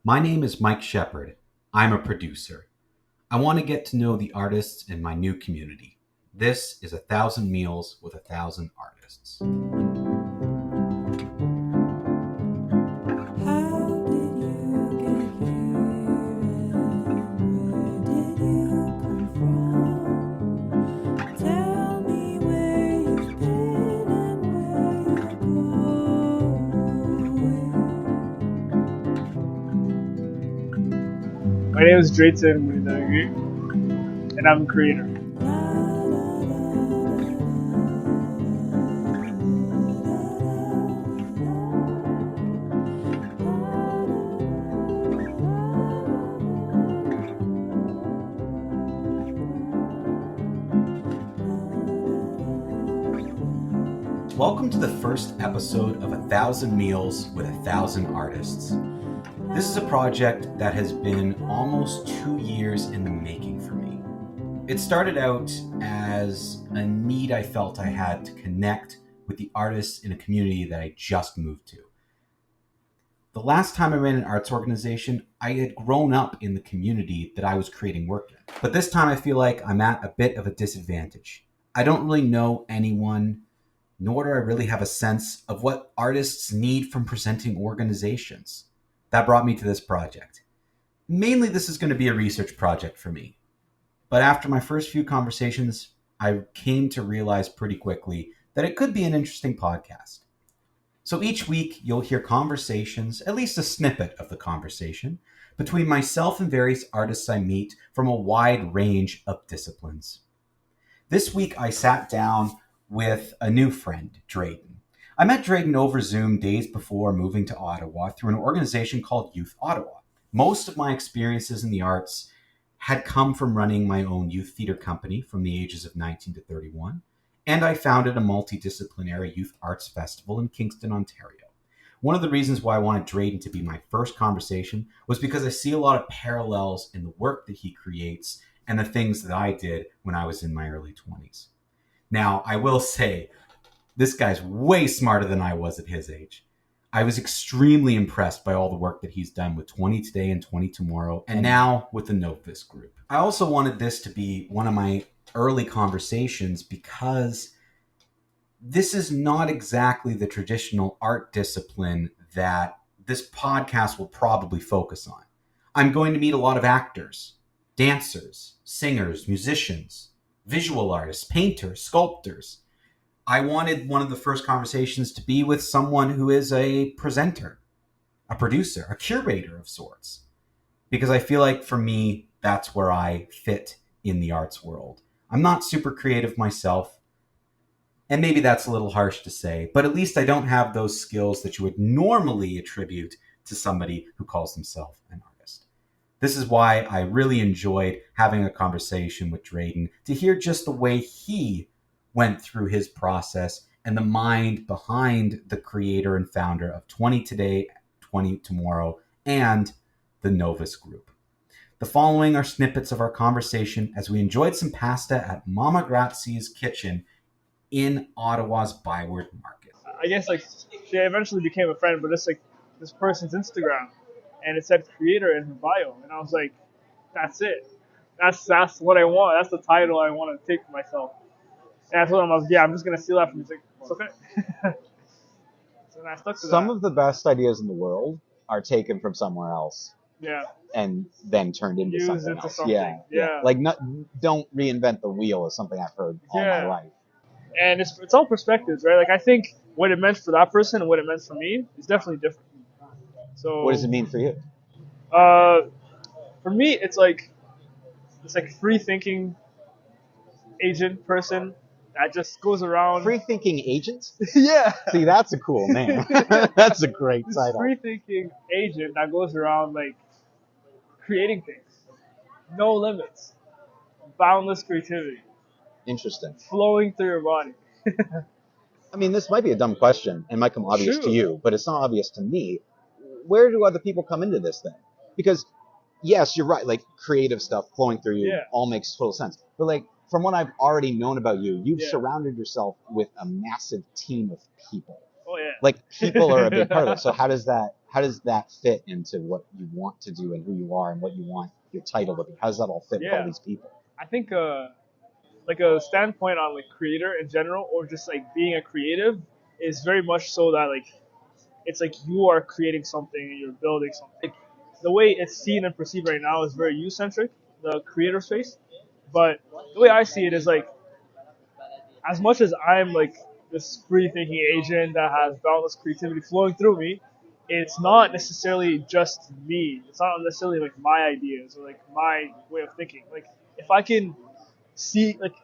My name is Mike Sheppard. I'm a producer. I want to get to know the artists in my new community. This is 1,000 Meals with 1,000 Artists. My name is Drayton Mulindabigwi, and I'm a creator. Welcome to the first episode of 1,000 Meals with 1,000 Artists. This is a project that has been almost 2 years in the making for me. It started out as a need I felt I had to connect with the artists in a community that I just moved to. The last time I ran an arts organization, I had grown up in the community that I was creating work in. But this time I feel like I'm at a bit of a disadvantage. I don't really know anyone, nor do I really have a sense of what artists need from presenting organizations. That brought me to this project. Mainly, this is going to be a research project for me. But after my first few conversations, I came to realize pretty quickly that it could be an interesting podcast. So each week, you'll hear conversations, at least a snippet of the conversation, between myself and various artists I meet from a wide range of disciplines. This week, I sat down with a new friend, Drayton. I met Drayton over Zoom days before moving to Ottawa through an organization called Youth Ottawa. Most of my experiences in the arts had come from running my own youth theatre company from the ages of 19 to 31, and I founded a multidisciplinary youth arts festival in Kingston, Ontario. One of the reasons why I wanted Drayton to be my first conversation was because I see a lot of parallels in the work that he creates and the things that I did when I was in my early 20s. Now, I will say, this guy's way smarter than I was at his age. I was extremely impressed by all the work that he's done with 20 Today and 20 Tomorrow, and now with the Novis group. I also wanted this to be one of my early conversations because this is not exactly the traditional art discipline that this podcast will probably focus on. I'm going to meet a lot of actors, dancers, singers, musicians, visual artists, painters, sculptors. I wanted one of the first conversations to be with someone who is a presenter, a producer, a curator of sorts. Because I feel like for me, that's where I fit in the arts world. I'm not super creative myself, and maybe that's a little harsh to say, but at least I don't have those skills that you would normally attribute to somebody who calls himself an artist. This is why I really enjoyed having a conversation with Drayton to hear just the way he went through his process and the mind behind the creator and founder of 20 Today, 20 Tomorrow, and the Novis Group. The following are snippets of our conversation as we enjoyed some pasta at Mama Grazie's kitchen in Ottawa's Byward Market. I guess she eventually became a friend, but it's this person's Instagram, and it said creator in her bio, and I was like, that's it. That's what I want. That's the title I want to take for myself. And I told him, I'm just going to steal that from you. He's like, it's okay. So then I stuck to that. Some of the best ideas in the world are taken from somewhere else. Yeah. And then turned into something else. Yeah. Like, don't reinvent the wheel is something I've heard all my life. And it's all perspectives, right? Like, I think what it meant for that person and what it meant for me is definitely different. So what does it mean for you? For me, it's like free thinking agent person that just goes around. Free thinking agent? Yeah. See, that's a cool name. That's a great title. Free thinking agent that goes around creating things. No limits. Boundless creativity. Interesting. Flowing through your body. I mean, this might be a dumb question and might come obvious to you, but it's not obvious to me. Where do other people come into this thing? Because, yes, you're right, creative stuff flowing through you all makes total sense. But, from what I've already known about you, you've surrounded yourself with a massive team of people. Oh, yeah. People are a big part of it. So how does how does that fit into what you want to do and who you are and what you want your title to be? How does that all fit with all these people? I think like a standpoint on like creator in general, or just like being a creative, is very much so that like it's like you are creating something and you're building something. Like, the way it's seen and perceived right now is very you-centric, the creator space. But the way I see it is like, as much as I'm like this free-thinking agent that has boundless creativity flowing through me, it's not necessarily just me. It's not necessarily like my ideas or like my way of thinking. Like if I can see like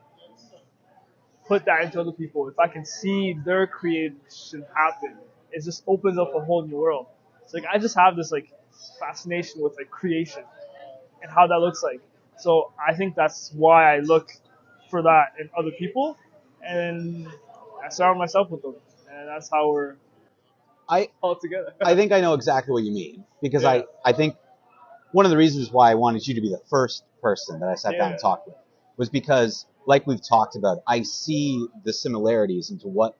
put that into other people, if I can see their creation happen, it just opens up a whole new world. So like I just have this like fascination with like creation and how that looks like. So I think that's why I look for that in other people, and I surround myself with them, and that's how we're I all together. I think I know exactly what you mean, because Yeah. I think one of the reasons why I wanted you to be the first person that I sat down and talked with was because, like we've talked about, I see the similarities into what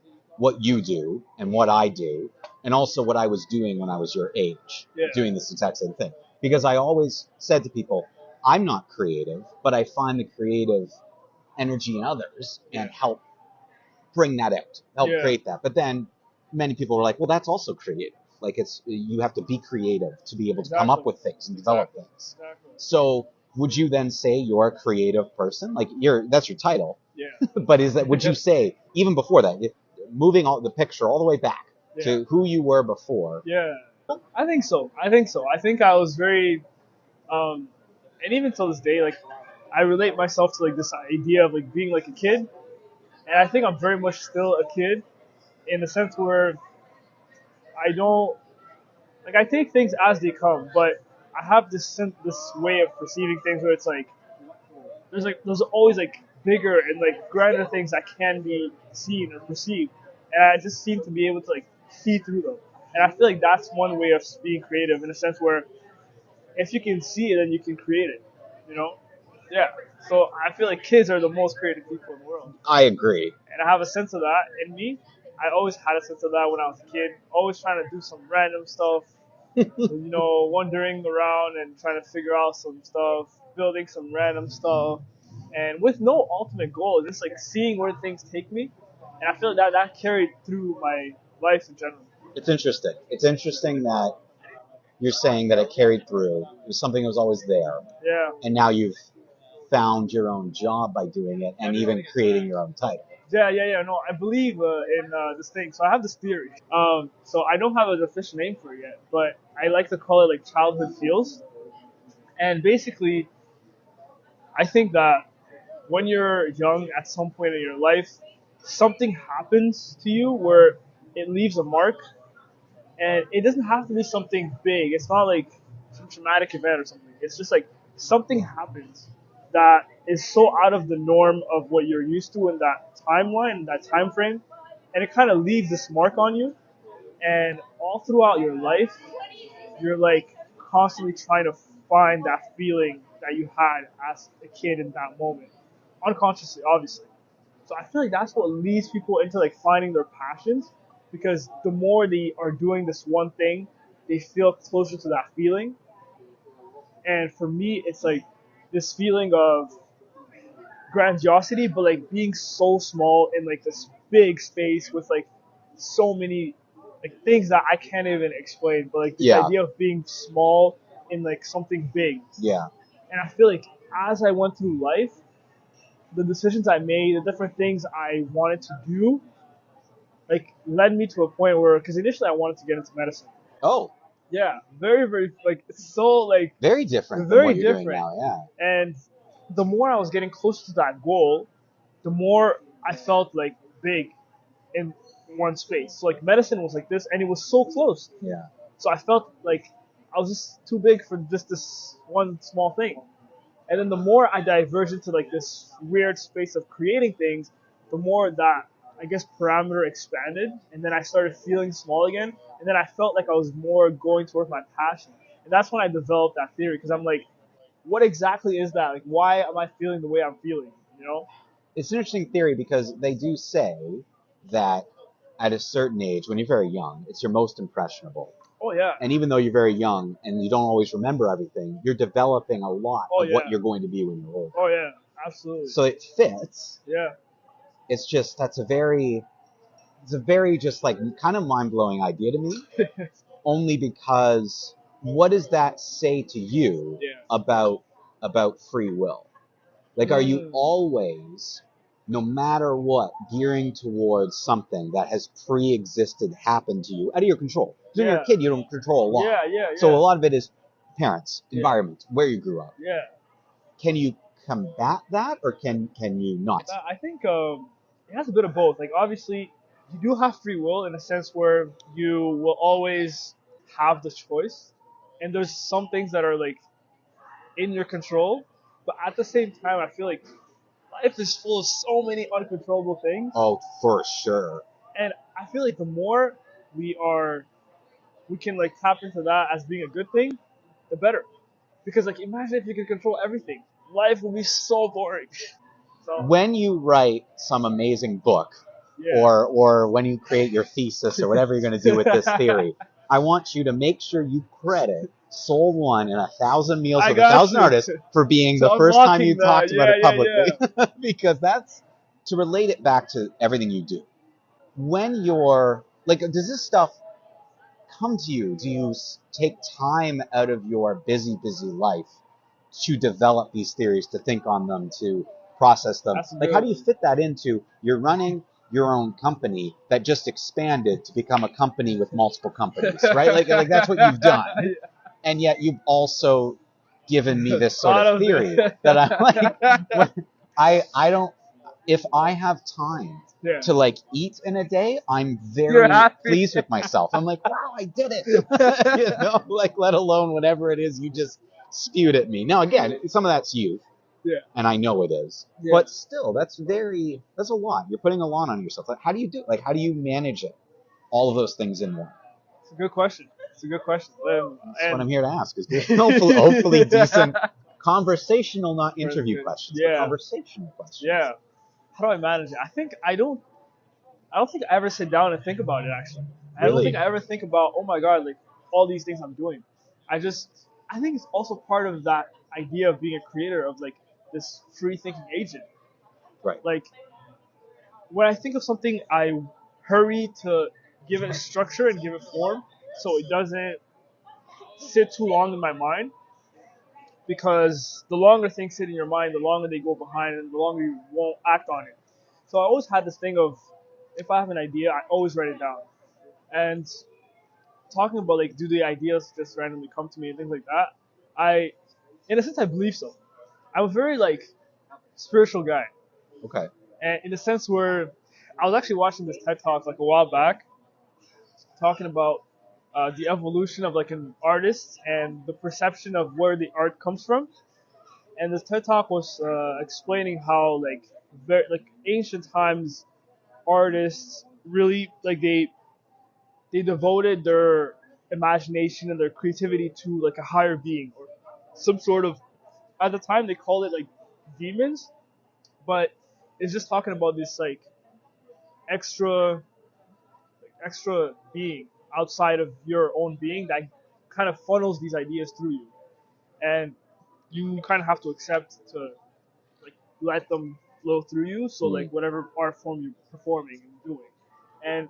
you do and what I do, and also what I was doing when I was your age, doing this exact same thing. Because I always said to people, I'm not creative, but I find the creative energy in others and help bring that out, help create that. But then many people were like, well, that's also creative. Like you have to be creative to be able to come up with things and develop things. Exactly. So would you then say you're a creative person? Like that's your title. Yeah. But would you say, even before that, moving the picture all the way back to who you were before? Yeah. I think so. I think I was very, and even till this day, like I relate myself to like this idea of like being like a kid, and I think I'm very much still a kid, in the sense where I don't like I take things as they come, but I have this way of perceiving things where it's like there's always like bigger and like grander things that can be seen or perceived, and I just seem to be able to like see through them. And I feel like that's one way of being creative, in a sense where if you can see it, then you can create it. You know? Yeah. So I feel like kids are the most creative people in the world. I agree. And I have a sense of that in me. I always had a sense of that when I was a kid. Always trying to do some random stuff. Wandering around and trying to figure out some stuff, building some random stuff, and with no ultimate goal, just like seeing where things take me. And I feel that carried through my life in general. It's interesting. It's interesting that you're saying that it carried through. It was something that was always there. Yeah. And now you've found your own job by doing it, and even creating your own title. Yeah. No, I believe in this thing. So I have this theory. So I don't have an official name for it yet, but I like to call it like childhood feels. And basically, I think that when you're young, at some point in your life, something happens to you where it leaves a mark, and it doesn't have to be something big. It's not like some traumatic event or something. It's just like something happens that is so out of the norm of what you're used to in that timeline, that time frame, and it kind of leaves this mark on you. And all throughout your life, you're like constantly trying to find that feeling that you had as a kid in that moment, unconsciously, obviously. So I feel like that's what leads people into like finding their passions, because the more they are doing this one thing, they feel closer to that feeling. And for me, it's like this feeling of grandiosity, but like being so small in like this big space with like so many like things that I can't even explain. But like the idea of being small in like something big. Yeah. And I feel like as I went through life, the decisions I made, the different things I wanted to do, like led me to a point where, because initially I wanted to get into medicine. Oh. Yeah, very, very, like, it's so, like... Very different than what you're doing now, yeah. And the more I was getting closer to that goal, the more I felt, like, big in one space. So, like, medicine was like this, and it was so close. Yeah. So I felt like I was just too big for just this one small thing. And then the more I diverged into, like, this weird space of creating things, the more that, I guess, parameter expanded, and then I started feeling small again, and then I felt like I was more going towards my passion. And that's when I developed that theory, because I'm like, what exactly is that? Like, why am I feeling the way I'm feeling, you know? It's an interesting theory, because they do say that at a certain age, when you're very young, it's your most impressionable. Oh yeah. And even though you're very young and you don't always remember everything, you're developing a lot of what you're going to be when you're older. Oh yeah, absolutely. So it fits. Yeah. It's just it's a very just like kind of mind-blowing idea to me. Only because what does that say to you about free will? Like, are you always, no matter what, gearing towards something that has pre-existed happened to you out of your control? Because when you're a kid, you don't control a lot. Yeah. So a lot of it is parents, environment, where you grew up. Yeah. Can you combat that, or can you not? I think it has a bit of both. Like, obviously, you do have free will in a sense where you will always have the choice, and there's some things that are like in your control, but at the same time, I feel like life is full of so many uncontrollable things. Oh, for sure. And I feel like the more we can like tap into that as being a good thing, the better. Because like, imagine if you could control everything, life would be so boring. So, when you write some amazing book, or when you create your thesis or whatever you're going to do with this theory, I want you to make sure you credit Soul One and 1,000 Meals with 1,000 Artists for being the first time you talked about it publicly. Because that's to relate it back to everything you do. When you're like, does this stuff come to you? Do you take time out of your busy life to develop these theories, to think on them, to process them? Like, how do you fit that into you're running your own company that just expanded to become a company with multiple companies, right? Like that's what you've done. And yet you've also given me this sort of theory that I'm like, I don't, if I have time to like eat in a day, I'm very pleased with myself. I'm like, wow, I did it. You know, like, let alone whatever it is you just spewed at me. Now, again, some of that's youth. Yeah. And I know it is. Yeah. But still, that's a lot. You're putting a lot on yourself. Like, how do you do it? Like, how do you manage it? All of those things in one. It's a good question. That's what I'm here to ask. Is hopefully decent conversational, not interview questions. Yeah. Conversational questions. Yeah. How do I manage it? I don't think I ever sit down and think about it, actually. I don't think I ever think about, oh my God, like all these things I'm doing. I think it's also part of that idea of being a creator, of like this free thinking agent. Right. Like, when I think of something, I hurry to give it structure and give it form so it doesn't sit too long in my mind. Because the longer things sit in your mind, the longer they go behind and the longer you won't act on it. So I always had this thing of, if I have an idea, I always write it down. And talking about like, do the ideas just randomly come to me and things like that, in a sense, I believe so. I'm a very like spiritual guy. Okay. And in the sense where I was actually watching this TED Talk like a while back, talking about the evolution of like an artist and the perception of where the art comes from. And this TED Talk was explaining how like ancient times, artists really like they devoted their imagination and their creativity to like a higher being or some sort of, at the time they called it like demons, but it's just talking about this like extra being outside of your own being that kind of funnels these ideas through you, and you kind of have to accept to like let them flow through you. So like whatever art form you're performing and doing, and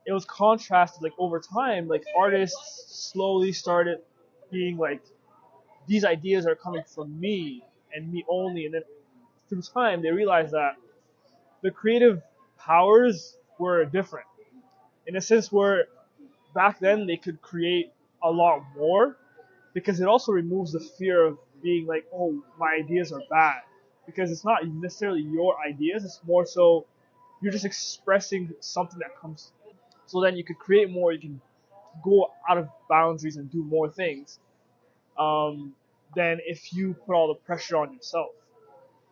it was contrasted like over time, like artists slowly started being like, these ideas are coming from me and me only, and then through time they realized that the creative powers were different in a sense where back then they could create a lot more, because it also removes the fear of being like, oh, my ideas are bad, because it's not necessarily your ideas, it's more so you're just expressing something that comes. So then you could create more, you can go out of boundaries and do more things than if you put all the pressure on yourself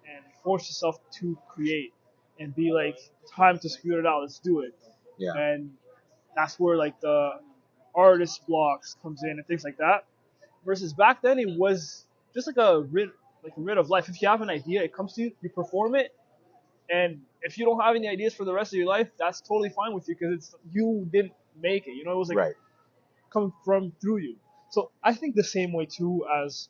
and force yourself to create and be like, time to spew it out, let's do it. Yeah. And that's where like the artist blocks comes in and things like that. Versus back then it was just like a writ of life. If you have an idea, it comes to you, you perform it, and if you don't have any ideas for the rest of your life, that's totally fine with you, because it's you didn't make it. You know, it was like coming from through you. So I think the same way too as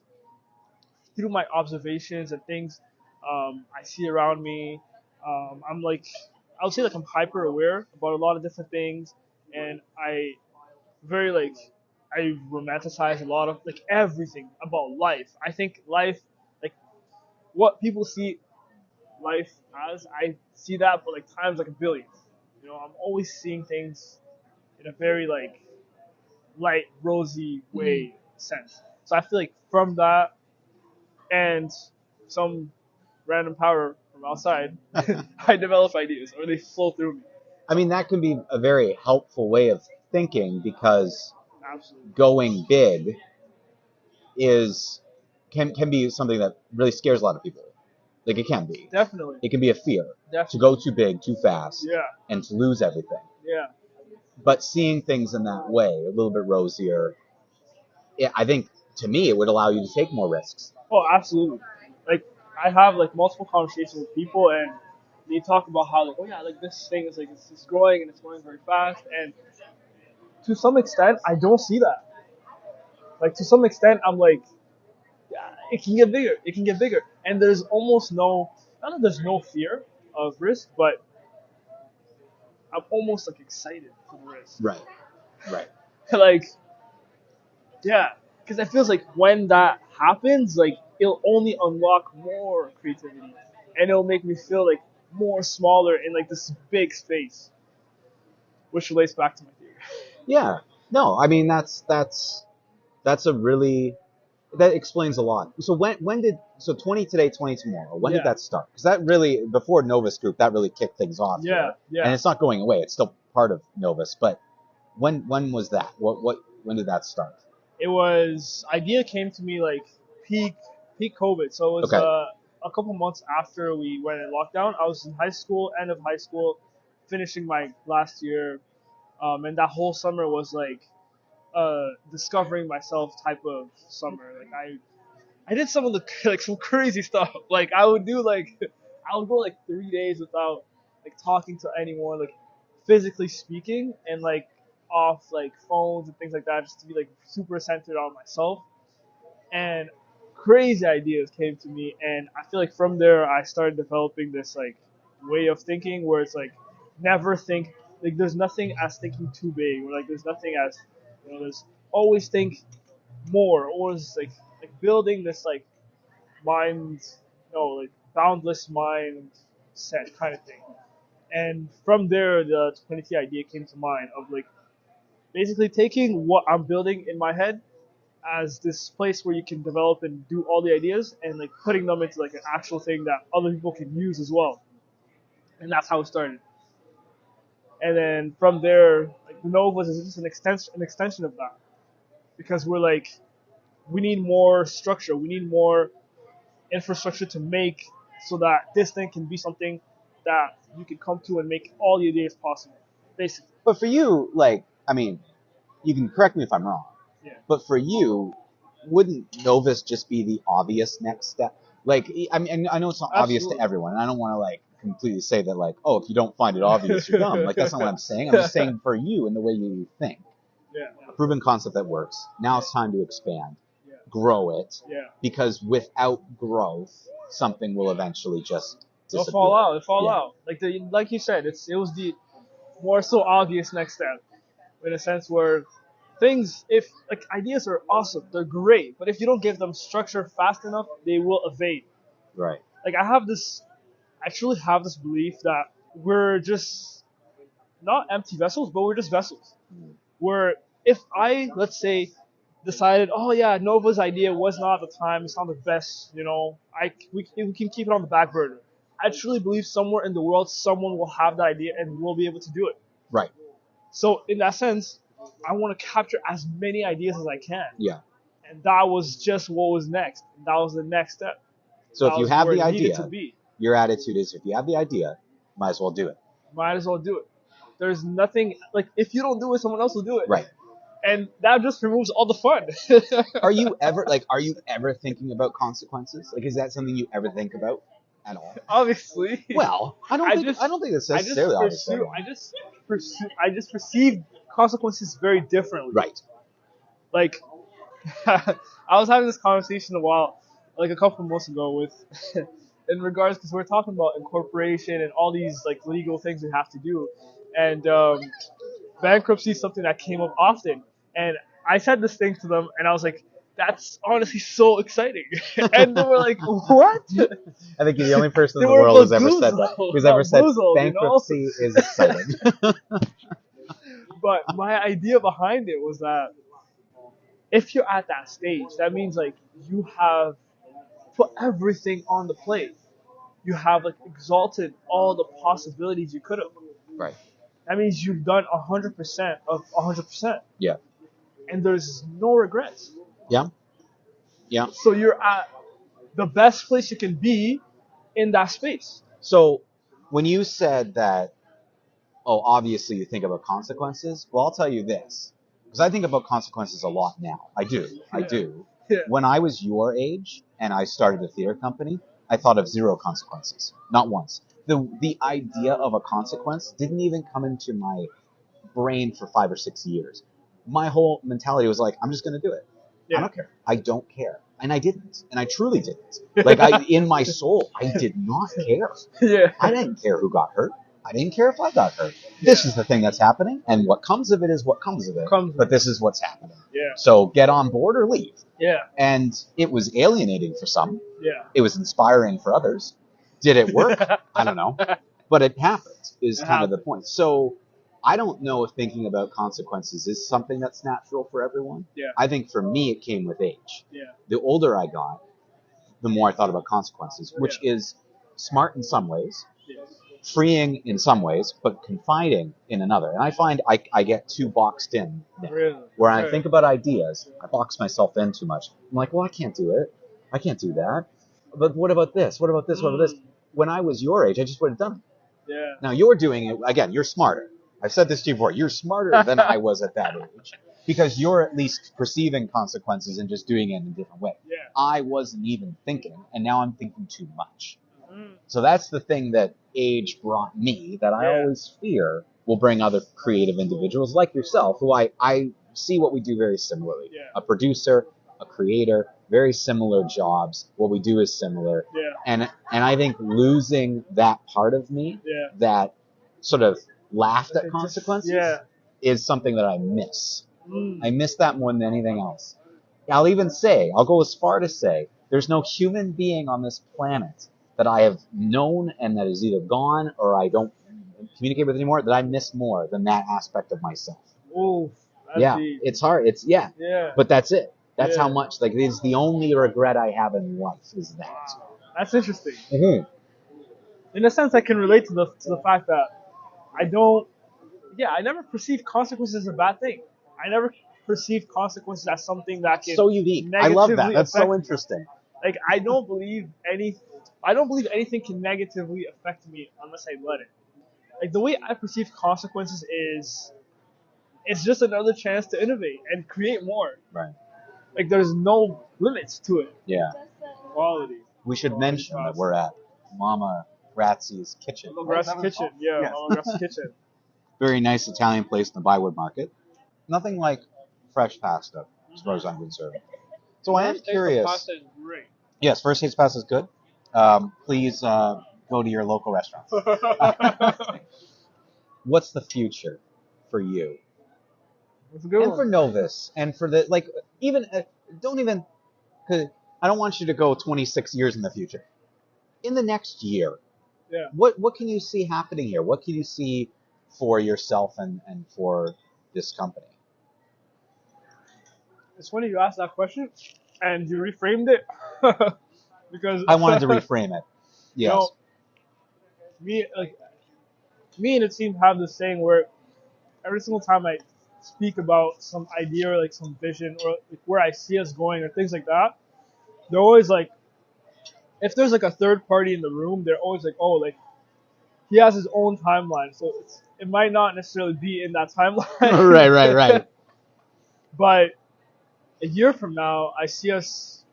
through my observations and things I see around me. I'm like, I would say like I'm hyper aware about a lot of different things, and I very like I romanticize a lot of like everything about life. I think life, like what people see life as, I see that but like times like a billion. You know, I'm always seeing things in a very like light, rosy way sense. So I feel like from that and some random power from outside, I develop ideas or they flow through me. I mean, that can be a very helpful way of thinking because Absolutely. going big can be something that really scares a lot of people. Like it can be. Definitely. It can be a fear Definitely. to go too big, too fast, Yeah. and to lose everything. Yeah. But seeing things in that way, a little bit rosier, I think to me it would allow you to take more risks. Oh, absolutely. Like I have like multiple conversations with people, and they talk about how like, oh yeah, like this thing is like it's growing and it's growing very fast, and to some extent I don't see that. Like to some extent I'm like, yeah, it can get bigger, it can get bigger, and there's almost no, not that there's no fear of risk, but I'm almost like excited for the risk. Right. Right. Like, yeah, because it feels like when that happens, like it'll only unlock more creativity, and it'll make me feel like more smaller in like this big space, which relates back to my theory. Yeah. No, I mean that's a really that explains a lot. So when did 20 today, 20 tomorrow? When did that start? Because that really before Novus Group that really kicked things off. Yeah, here. yeah. And it's not going away. It's still part of Novus. But when was that? When did that start? It was idea came to me like peak COVID. So it was Okay. a couple months after we went in lockdown. I was in high school, end of high school, finishing my last year, and that whole summer was like discovering myself type of summer. Like I did some of the like some crazy stuff. Like I would do like I would go like 3 days without like talking to anyone, like physically speaking, and like off like phones and things like that, just to be like super centered on myself. And crazy ideas came to me, and I feel like from there I started developing this like way of thinking where it's like never think like there's nothing as thinking too big, or like there's nothing as there's always think more, or it's like building this like mind, like boundless mind set kind of thing. And from there, the 20T idea came to mind of like basically taking what I'm building in my head as this place where you can develop and do all the ideas, and like putting them into like an actual thing that other people can use as well. And that's how it started. And then from there, like the Nova is just an extension of that, because we're like, we need more structure, we need more infrastructure to make so that this thing can be something that you can come to and make all the ideas possible, basically. But for you, like, I mean, you can correct me if I'm wrong. Yeah. But for you, wouldn't Novus just be the obvious next step? Like, I mean, I know it's not obvious to everyone, and I don't want to like completely say that like, oh, if you don't find it obvious, you're dumb. Like that's not what I'm saying. I'm just saying for you and the way you think. Yeah. A proven concept that works. Now it's time to expand, grow it. Yeah. Because without growth, something will eventually just disappear. It'll fall out. It'll fall out. Like you said, it was the more so obvious next step, in a sense where things, if like ideas are awesome, they're great, but if you don't give them structure fast enough, they will evade. Right. Like I truly have this belief that we're just not empty vessels, but we're just vessels. Where if I, let's say, decided, oh yeah, Nova's idea was not at the time, it's not the best, we can keep it on the back burner. I truly believe somewhere in the world, someone will have that idea and will be able to do it. Right. So in that sense, I want to capture as many ideas as I can. Yeah. And that was just what was next. That was the next step. So that if you have where the it needed idea, to be. Your attitude is if you have the idea, might as well do it. Might as well do it. There's nothing, like, if you don't do it, someone else will do it. Right. And that just removes all the fun. Are you ever thinking about consequences? Like, is that something you ever think about at all? Obviously. Well, I don't think it's necessarily obvious. I just perceive consequences very differently. Right. Like, I was having this conversation a couple of months ago with, in regards, because we're talking about incorporation and all these like legal things we have to do, and bankruptcy is something that came up often. And I said this thing to them, and I was like, "That's honestly so exciting," and they were like, "What?" I think you're the only person They in the were world who's ever said that. bamboozled, Who's ever said bamboozled, you know? bankruptcy is exciting. But my idea behind it was that if you're at that stage, that means like you have put everything on the plate. You have like exalted all the possibilities you could have. Right. That means you've done 100% of 100%, Yeah. and there's no regrets. Yeah. Yeah. So you're at the best place you can be in that space. So when you said that, oh, obviously you think about consequences, well, I'll tell you this, because I think about consequences a lot now. I do. Yeah. When I was your age and I started a theater company, I thought of zero consequences, not once. The idea of a consequence didn't even come into my brain for 5 or 6 years. My whole mentality was like, I'm just going to do it. Yeah. I don't care. I don't care. And I didn't. And I truly didn't. Like, in my soul, I did not care. Yeah. I didn't care who got hurt. I didn't care if I got hurt. This is the thing that's happening, and what comes of it is what comes of it. But this is what's happening. Yeah. So get on board or leave. Yeah. And it was alienating for some. Yeah. It was inspiring for others. Did it work? I don't know. But it happened, is kind of the point. So I don't know if thinking about consequences is something that's natural for everyone. Yeah. I think for me, it came with age. Yeah. The older I got, the more I thought about consequences, which is smart in some ways, freeing in some ways, but confining in another. And I find I get too boxed in now. Really? Where I think about ideas, I box myself in too much. I'm like, well, I can't do it. I can't do that. But what about this? What about this? What about this? When I was your age, I just would have done it. Yeah. Now you're doing it, again, you're smarter. I've said this to you before. You're smarter than I was at that age. Because you're at least perceiving consequences and just doing it in a different way. Yeah. I wasn't even thinking, and now I'm thinking too much. So that's the thing that age brought me that I always fear will bring other creative individuals like yourself, who I see what we do very similarly. Yeah. A producer, a creator, very similar jobs. What we do is similar. Yeah. And I think losing that part of me that sort of laughed at consequences is something that I miss. I miss that more than anything else. I'll go as far to say, there's no human being on this planet that I have known and that is either gone or I don't communicate with anymore that I miss more than that aspect of myself. Oh, deep. It's hard. But that's it. That's how much, like, it's the only regret I have in life is that. Wow. That's interesting. Mm-hmm. In a sense, I can relate to the fact that I never perceived consequences as a bad thing. I never perceived consequences as something that can so unique. I love that. That's so interesting. Me. Like, I don't believe anything can negatively affect me unless I let it. Like, the way I perceive consequences is, it's just another chance to innovate and create more. Right. Like, there's no limits to it. Yeah. Quality. We should mention that we're at Mama Grazzi's Kitchen. Mama Grazzi's Kitchen. Yeah, Mama Grazzi's Kitchen. Very nice Italian place in the Bywood Market. Nothing like fresh pasta, as far as I'm concerned. So I am curious. Pasta is great. Yes, First Taste Pasta is good. Please go to your local restaurant. What's the future for you? That's a good and one. for Novus, and for the, like, even, because I don't want you to go 26 years in the future. In the next year, what can you see happening here? What can you see for yourself and for this company? It's funny you asked that question, and you reframed it, because I wanted to reframe it. Yes. Me and the team have this saying where every single time I speak about some idea or like some vision or like where I see us going or things like that, they're always like, if there's like a third party in the room, they're always like, oh, like, he has his own timeline, so it might not necessarily be in that timeline. Right. But a year from now, I see us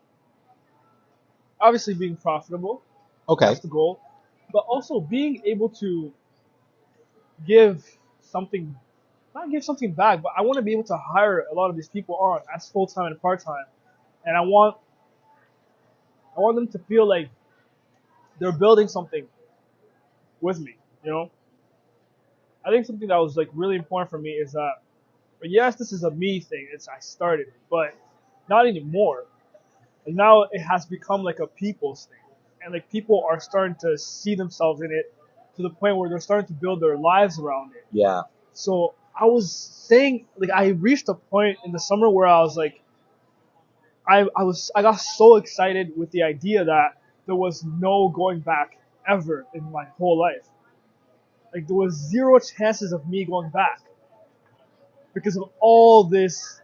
obviously being profitable. Okay. That's the goal. But also being able to give something not give something back, but I want to be able to hire a lot of these people on as full time and part time, and I want them to feel like they're building something with me. You know, I think something that was like really important for me is that, yes, this is a me thing. I started it, but not anymore. And now it has become like a people's thing, and like people are starting to see themselves in it to the point where they're starting to build their lives around it. Yeah. So I was saying, like, I reached a point in the summer where I was like, I got so excited with the idea that there was no going back ever in my whole life. Like there was zero chances of me going back because of all this,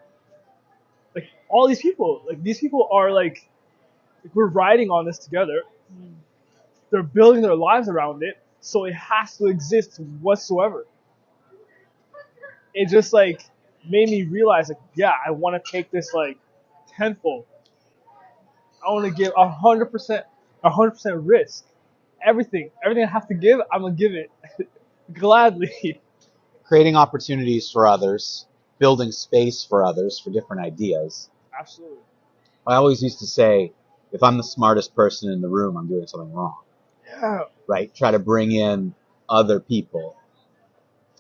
like all these people. Like these people are like we're riding on this together. They're building their lives around it, so it has to exist whatsoever. It just like made me realize like, yeah, I want to take this like tenfold. I want to give 100% risk. Everything I have to give, I'm gonna give it gladly. Creating opportunities for others, building space for others for different ideas. Absolutely. I always used to say, if I'm the smartest person in the room, I'm doing something wrong. Yeah. Right? Try to bring in other people.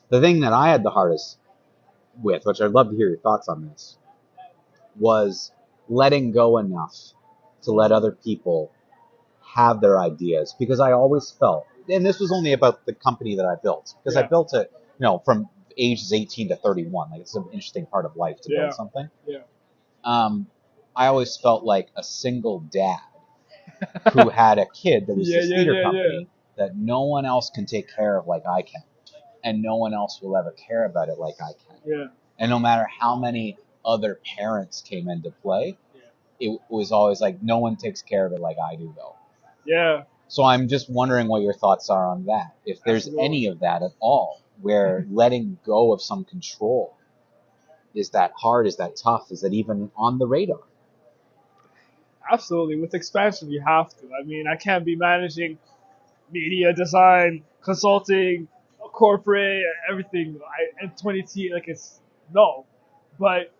The thing that I had the hardest with, which I'd love to hear your thoughts on this, was letting go enough to let other people have their ideas. Because I always felt, and this was only about the company that I built, because I built it, from ages 18 to 31. Like it's an interesting part of life to build something. Yeah. I always felt like a single dad who had a kid that was this theater company that no one else can take care of like I can. And no one else will ever care about it like I can. Yeah. And no matter how many other parents came into play, it was always like, no one takes care of it like I do, though. Yeah. So I'm just wondering what your thoughts are on that. If there's any of that at all, where letting go of some control, is that hard? Is that tough? Is that even on the radar? Absolutely. With expansion, you have to. I mean, I can't be managing media design, consulting, corporate, everything. And 20T, like no. But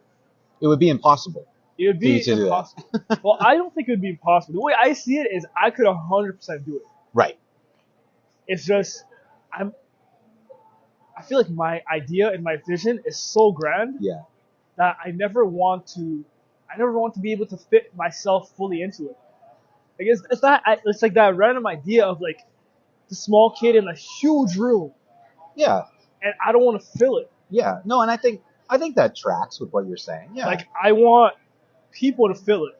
it would be impossible. It would be impossible. Well, I don't think it would be impossible. The way I see it is I could 100% do it. Right. It's just, I feel like my idea and my vision is so grand that I never want to be able to fit myself fully into it. Like it's like that random idea of like the small kid in a huge room. Yeah. And I don't want to fill it. Yeah. No, and I think that tracks with what you're saying. Yeah. Like I want people to fill it.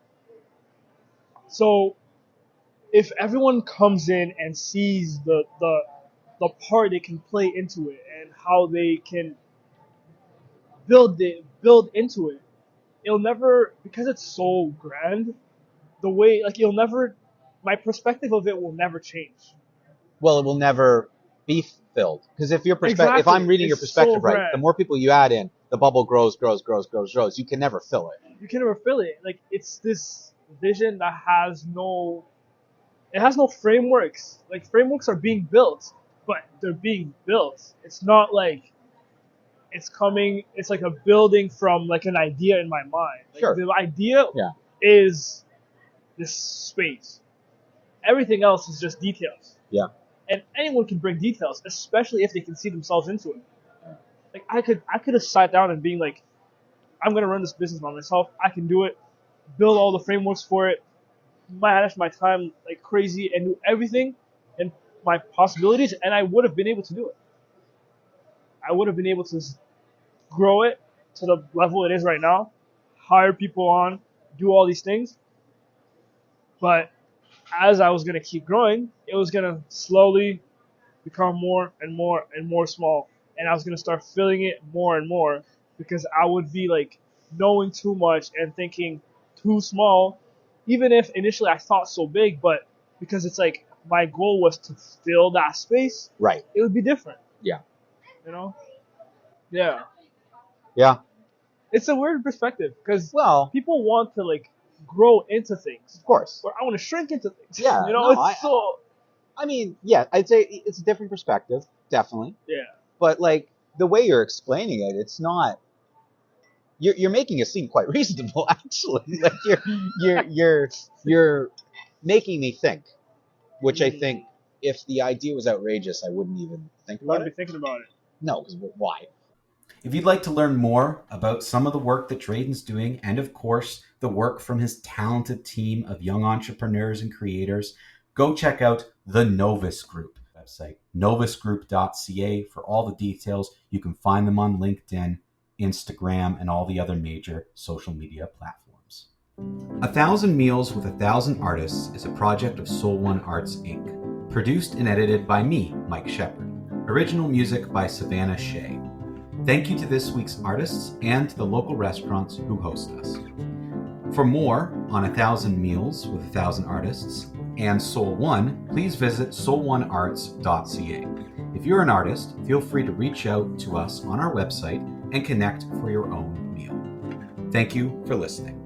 So if everyone comes in and sees the part they can play into it and how they can build into it, it'll never, because it's so grand, the way like my perspective of it will never change. Well, it will never be filled, because if I'm reading your perspective right, the more people you add in, the bubble grows. You can never fill it. You can never fill it. Like it's this vision that has no frameworks. Like frameworks are being built, but they're being built. It's not like it's like a building from like an idea in my mind. Like the idea is this space. Everything else is just details. Yeah. And anyone can bring details, especially if they can see themselves into it. Like I could have sat down and being like, I'm gonna run this business by myself. I can do it. Build all the frameworks for it. Manage my time like crazy and do everything and my possibilities, and I would have been able to do it. I would have been able to grow it to the level it is right now, hire people on, do all these things. But as I was going to keep growing, it was going to slowly become more and more and more small. And I was going to start filling it more and more because I would be like knowing too much and thinking too small, even if initially I thought so big, but because it's like my goal was to fill that space, right? It would be different. Yeah. You know? Yeah. Yeah. It's a weird perspective because people want to like grow into things. Of course. Or I want to shrink into things. Yeah. You know, I mean, yeah, I'd say it's a different perspective, definitely. Yeah. But like, the way you're explaining it, it's not. You're making it seem quite reasonable, actually. Like you're making me think, which I think if the idea was outrageous, I wouldn't even think You about wouldn't it. be thinking about it. No, because why? If you'd like to learn more about some of the work that Drayton's doing, and of course, the work from his talented team of young entrepreneurs and creators, go check out the Novus Group website, novusgroup.ca, for all the details. You can find them on LinkedIn, Instagram, and all the other major social media platforms. 1,000 Meals with 1,000 Artists is a project of Soul One Arts, Inc., produced and edited by me, Mike Sheppard. Original music by Savannah Shea. Thank you to this week's artists and to the local restaurants who host us. For more on 1,000 Meals with 1,000 Artists and Soul One, please visit soulonearts.ca. If you're an artist, feel free to reach out to us on our website and connect for your own meal. Thank you for listening.